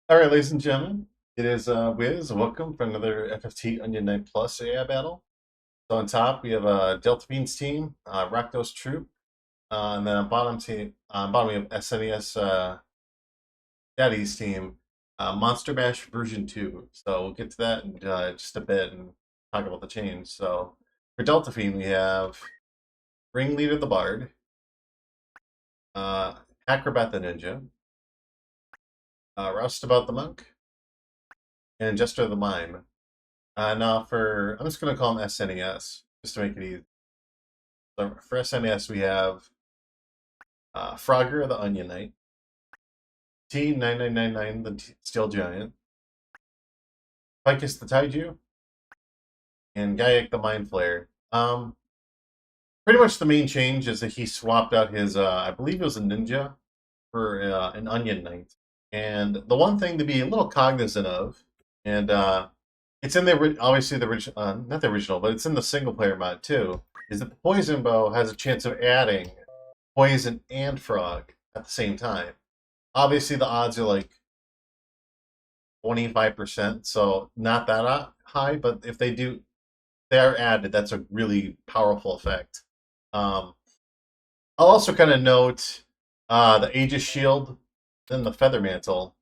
All right, ladies and gentlemen, it is Wiz. Welcome for another FFT Onion Night Plus AI battle. So on top we have Deltafiend's team, Rakdos Troupe, and then on bottom we have SNES Daddy's team, Monster Mash version 2. So we'll get to that in just a bit and talk about the change. So for Deltafiend we have Ringleader the Bard, uh, Hackrobat the Ninja, Roustabout the Monk, and Jester the Mime. Now I'm just going to call them SNES, just to make it easy. So for SNES, we have Frogger the Onion Knight, T9999 the Steel Giant, Picus the Taiju, and Gaiak the Mind Flayer. Pretty much the main change is that he swapped out his, I believe it was a ninja, for an Onion Knight. And the one thing to be a little cognizant of, and it's in the obviously the original, not the original, but it's in the single player mod too, is that the Poison Bow has a chance of adding poison and frog at the same time. Obviously, the odds are like 25%, so not that high. But if they are added, that's a really powerful effect. I'll also kind of note the Aegis Shield, then the Feather Mantle.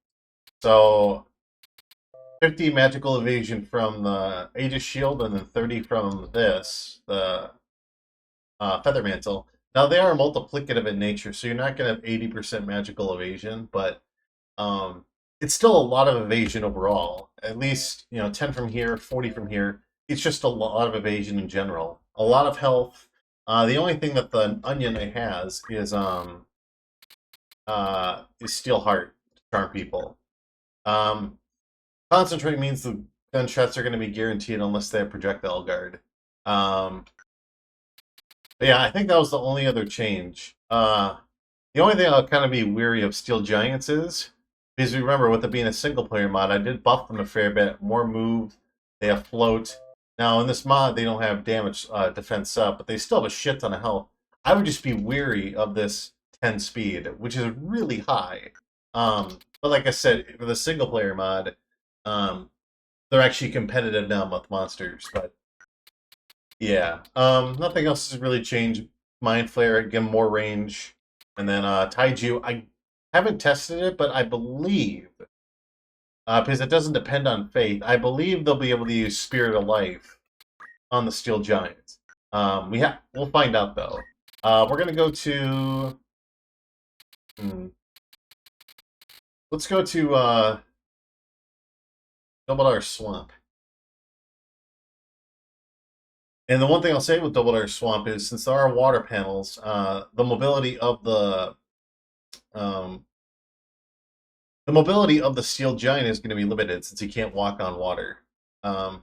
So 50 magical evasion from the Aegis Shield, and then 30 from the Feather Mantle. Now they are multiplicative in nature, so you're not going to have 80% magical evasion, but it's still a lot of evasion overall. At least 10 from here, 40 from here. It's just a lot of evasion in general. A lot of health. The only thing that the Onion has is Steel Heart to charm people. Concentrate means the gunshots are going to be guaranteed unless they have projectile guard. But yeah, I think that was the only other change. The only thing I'll kind of be weary of Steel Giants is, because remember, with it being a single player mod, I did buff them a fair bit. More move, they have float. Now, in this mod, they don't have damage defense up, but they still have a shit ton of health. I would just be weary of this 10 speed, which is really high. But like I said, for the single player mod, they're actually competitive now with monsters. But yeah, nothing else has really changed. Mind Flare, again, more range. And then Taiju, I haven't tested it, but I believe, because it doesn't depend on fate, I believe they'll be able to use Spirit of Life on the Steel Giant. We'll find out though. We're gonna go to. Let's go to Double R Swamp. And the one thing I'll say with Double R Swamp is, since there are water panels, the mobility of the Steel Giant is going to be limited since he can't walk on water. Not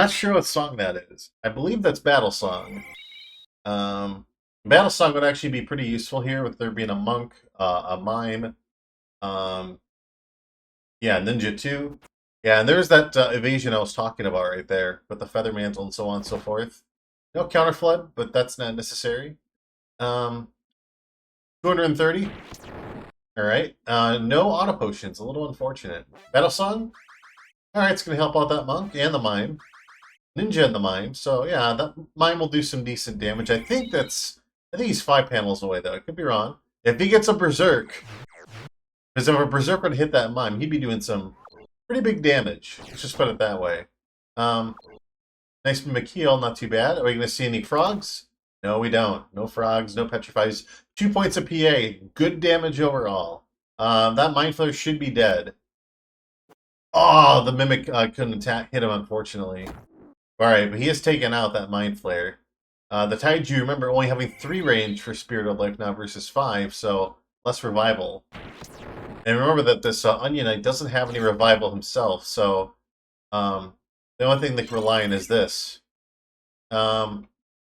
sure what song that is. I believe that's Battle Song. Battle Song would actually be pretty useful here, with there being a monk, a mime, yeah, ninja too. Yeah, and there's that evasion I was talking about right there with the feather mantle and so on and so forth. No counter flood, but that's not necessary. 230. All right. No auto potions. A little unfortunate. Battle Song. All right, it's gonna help out that monk and the mime. Ninja and the mime. So yeah, that mime will do some decent damage. I think he's 5 panels away though. I could be wrong. If he gets a berserk, because if a berserk would hit that mime, he'd be doing some pretty big damage. Let's just put it that way. Nice McKeel, not too bad. Are we going to see any frogs? No, we don't. No frogs, no petrifies. 2 points of PA. Good damage overall. That Mind Flayer should be dead. Oh, the Mimic couldn't hit him, unfortunately. Alright, but he has taken out that Mind Flayer. The Taiju, remember, only having 3 range for Spirit of Life now versus 5, so less revival. And remember that this Onion Knight doesn't have any revival himself, so the only thing they can rely on is this.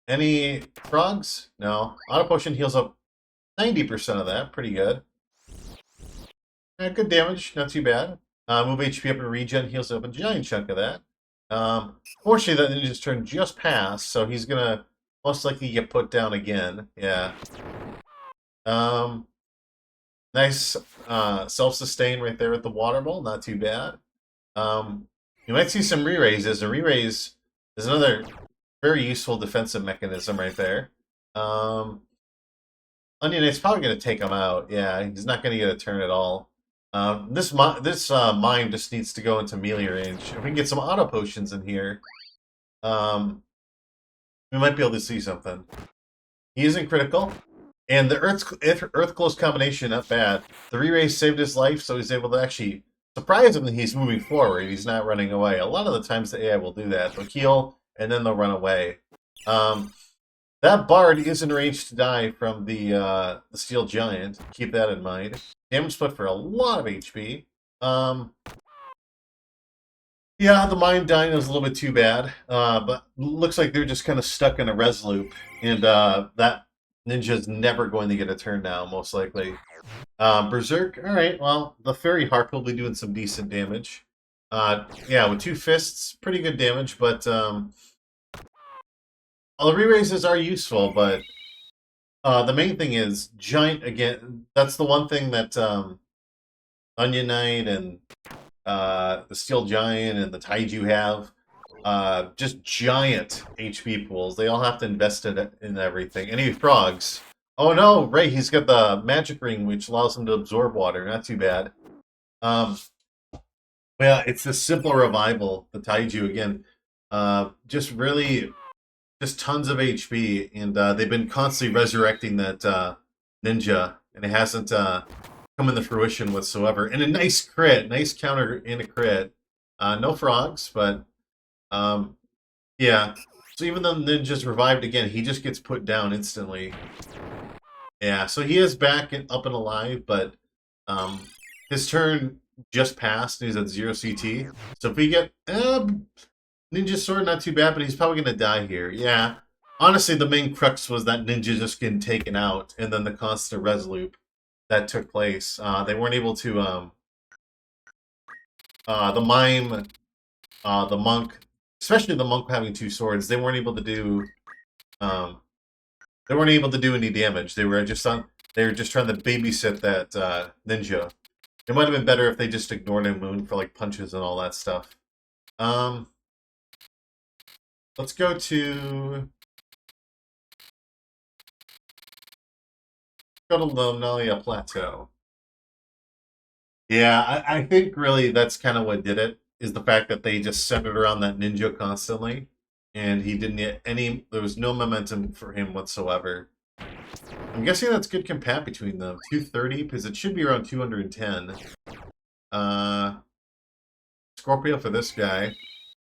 Any frogs? No. Auto Potion heals up 90% of that. Pretty good. Good damage. Not too bad. Move HP up and regen heals up a giant chunk of that. Fortunately, that ninja's turn just passed, so he's going to most likely get put down again. Yeah. Nice self-sustain right there with the water ball. Not too bad. You might see some re-raises. A re-raise is another very useful defensive mechanism right there. Onion Knight's probably going to take him out. Yeah, he's not going to get a turn at all. This mime just needs to go into melee range. If we can get some auto potions in here, we might be able to see something. He isn't critical. And the Earth Close combination, not bad. The re-raise saved his life, so he's able to actually surprise him that he's moving forward. He's not running away. A lot of the times the AI will do that. They'll heal, and then they'll run away. That Bard is in range to die from the Steel Giant. Keep that in mind. Damage split for a lot of HP. Yeah, the mime dying is a little bit too bad, but looks like they're just kind of stuck in a res loop, and that ninja's never going to get a turn now, most likely. Berserk, alright, well, the Fairy Harp will be doing some decent damage. Yeah, with 2 fists, pretty good damage, but well, the re-raises are useful, but the main thing is Giant, again, that's the one thing that Onion Knight and the Steel Giant and the Taiju have. Just giant HP pools. They all have to invest in everything. Any frogs? Oh no, Ray, he's got the magic ring, which allows him to absorb water. Not too bad. Yeah, it's this simple revival, the Taiju, again. Just really, just tons of HP, and they've been constantly resurrecting that ninja, and it hasn't come into fruition whatsoever. And a nice crit, nice counter in a crit. No frogs, but yeah. So even though ninja's revived again, he just gets put down instantly. Yeah, so he is back and up and alive, but his turn just passed, and he's at 0 CT. So if we get Ninja Sword, not too bad, but he's probably going to die here. Yeah. Honestly, the main crux was that Ninja just getting taken out, and then the constant res loop that took place. They weren't able to, the mime, the monk, especially the monk having 2 swords, they weren't able to do, any damage. They were just trying to babysit that ninja. It might have been better if they just ignored him and went for like punches and all that stuff. Let's go to Lunalia Plateau. Yeah, I think really that's kind of what did it, is the fact that they just centered around that ninja constantly, and he didn't get any, there was no momentum for him whatsoever. I'm guessing that's good compat between them. 230, because it should be around 210. Scorpio for this guy.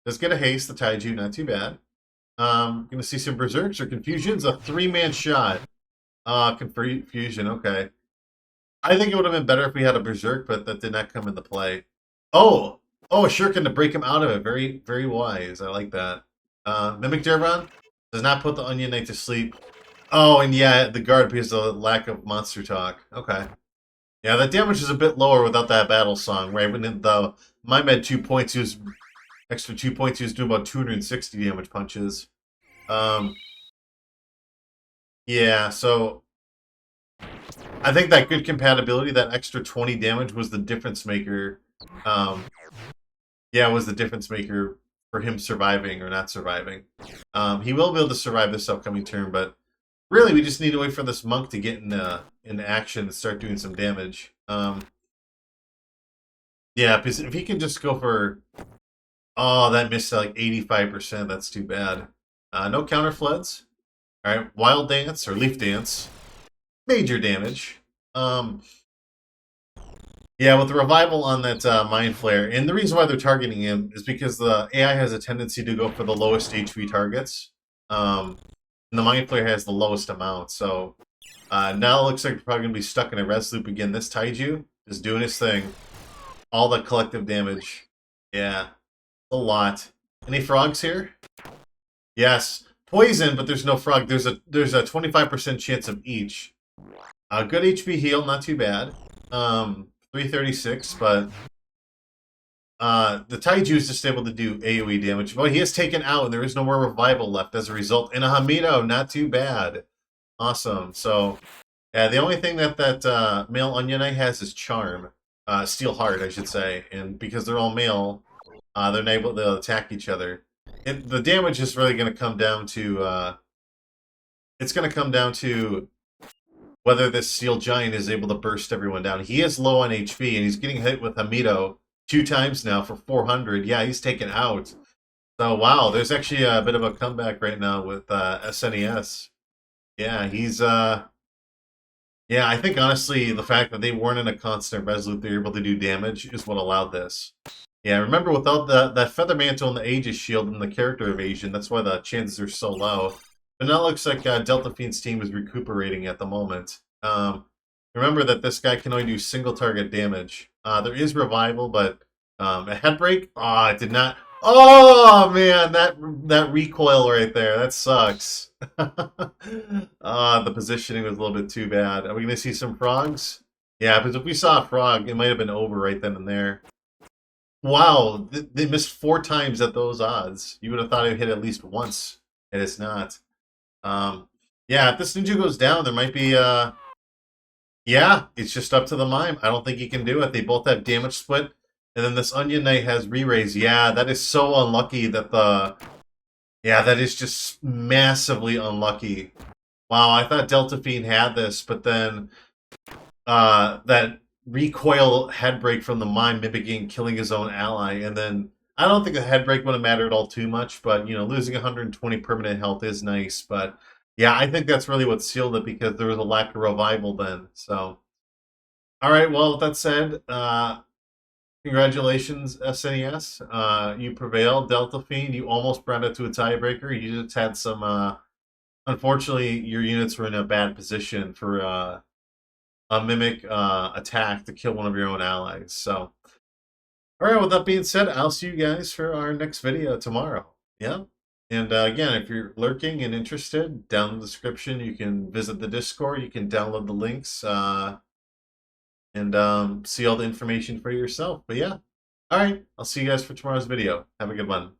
Does get a haste, the Taiju, not too bad. Gonna see some Berserks or Confusions. A 3-man shot. Confusion, okay. I think it would have been better if we had a Berserk, but that did not come into play. Oh! Oh, a Shuriken to break him out of it. Very, very wise. I like that. Mimic Durban does not put the Onion Knight to sleep. Oh, and yeah, the guard because of the lack of monster talk. Okay. Yeah, that damage is a bit lower without that battle song, right? When the Mime had 2 points, he was extra 2 points, he was doing about 260 damage punches. Yeah, so I think that good compatibility, that extra 20 damage was the difference maker. Yeah, was the difference maker for him surviving or not surviving. He will be able to survive this upcoming turn, but really we just need to wait for this monk to get in action and start doing some damage. Yeah, because if he can just go for... Oh, that missed like 85%. That's too bad. No counter floods. All right, Wild Dance or Leaf Dance. Major damage. Yeah, with the revival on that Mind Flare, and the reason why they're targeting him is because the AI has a tendency to go for the lowest HP targets. And the Mind Flare has the lowest amount, so now it looks like we're probably going to be stuck in a res loop again. This Taiju is doing his thing. All the collective damage. Yeah, a lot. Any frogs here? Yes. Poison, but there's no frog. There's a 25% chance of each. Good HP heal, not too bad. 336, but the Taiju is just able to do AoE damage. But he is taken out, and there is no more revival left as a result. And a Hamedo, not too bad. Awesome. So Yeah, the only thing that male Onion Knight has is Charm. Steel Heart, I should say. And because they're all male, they're able to attack each other. The damage is really going to come down to... it's going to come down to whether this Steel Giant is able to burst everyone down. He is low on HP, and he's getting hit with Hamedo 2 times now for 400. Yeah, he's taken out. So, wow, there's actually a bit of a comeback right now with SNES. Yeah, he's... yeah, I think honestly the fact that they weren't in a constant resolute, they were able to do damage is what allowed this. Yeah, remember without that Feather Mantle and the Aegis Shield and the character evasion, that's why the chances are so low. But now it looks like Deltafiend's team is recuperating at the moment. Remember that this guy can only do single target damage. There is revival, but a head break? Oh, it did not. Oh man, that recoil right there, that sucks. The positioning was a little bit too bad. Are we gonna see some frogs? Yeah, because if we saw a frog, it might have been over right then and there. Wow, they missed 4 times at those odds. You would have thought it hit at least once, and it's not. Yeah, if this ninja goes down, there might be yeah, it's just up to the mime. I don't think he can do it. They both have damage split. And then this Onion Knight has re-raise. Yeah, that is so unlucky that the... Yeah, that is just massively unlucky. Wow, I thought Deltafiend had this, but then that recoil head break from the mime mimicking killing his own ally, and then I don't think the head break would have mattered all too much, but you know, losing 120 permanent health is nice, but yeah, I think that's really what sealed it because there was a lack of revival then. So, all right, well, with that said, congratulations, SNES. You prevailed. Deltafiend, you almost brought it to a tiebreaker. You just had some, unfortunately, your units were in a bad position for a mimic attack to kill one of your own allies. So, all right, with that being said, I'll see you guys for our next video tomorrow. Yeah? And again, if you're lurking and interested, down in the description, you can visit the Discord. You can download the links and see all the information for yourself. But yeah, all right, I'll see you guys for tomorrow's video. Have a good one.